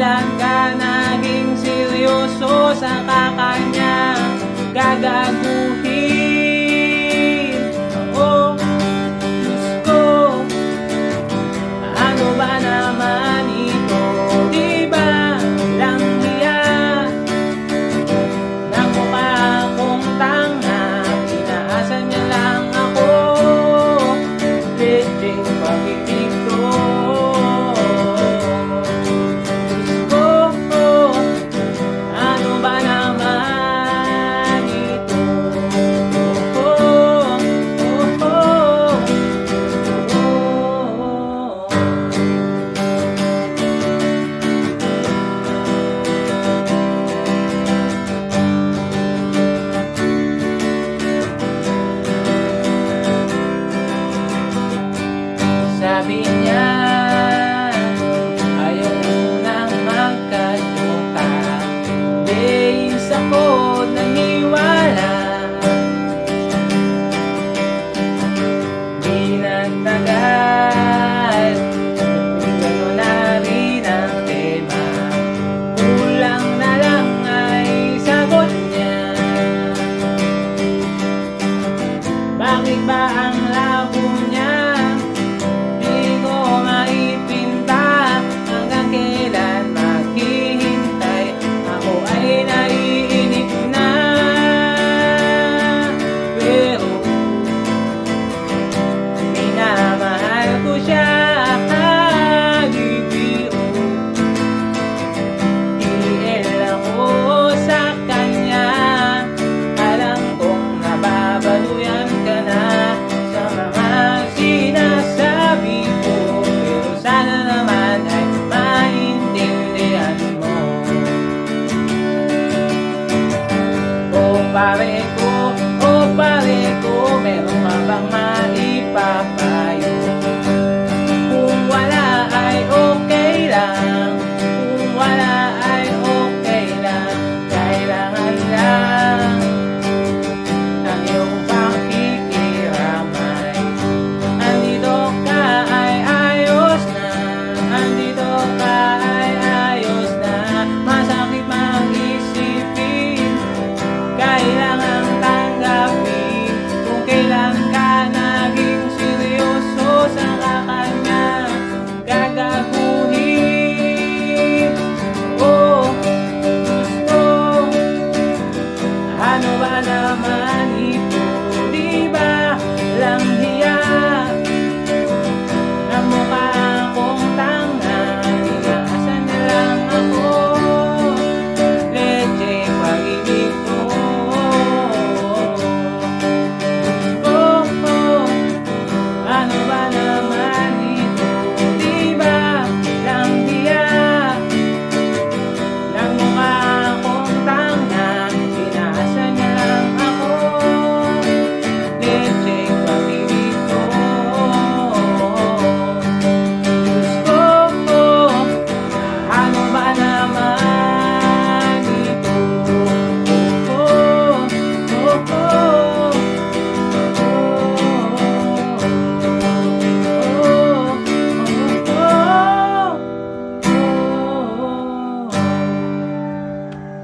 kailan ka naging seryoso sa kakanyang gagaguhin? Oo, Diyos ko, ano ba naman ito? Di ba lang hiya na mukha akong tanga? Pinaasa niya lang ako, bitching pag-ibig ko. Sabi niya, ayaw munang magkajoka. Days ako naniwala. Di nagtagal, gano'n na rin ang tema. Kulang na lang ay sagot niya. Bakit ba ang labo niya? Pare ko, meron ka bang maipapayo? Kung wala ay okay lang, kung wala ay okay lang. Kailangan lang ng iyong pakikiramay. Andito ka ay ayos na, andito ka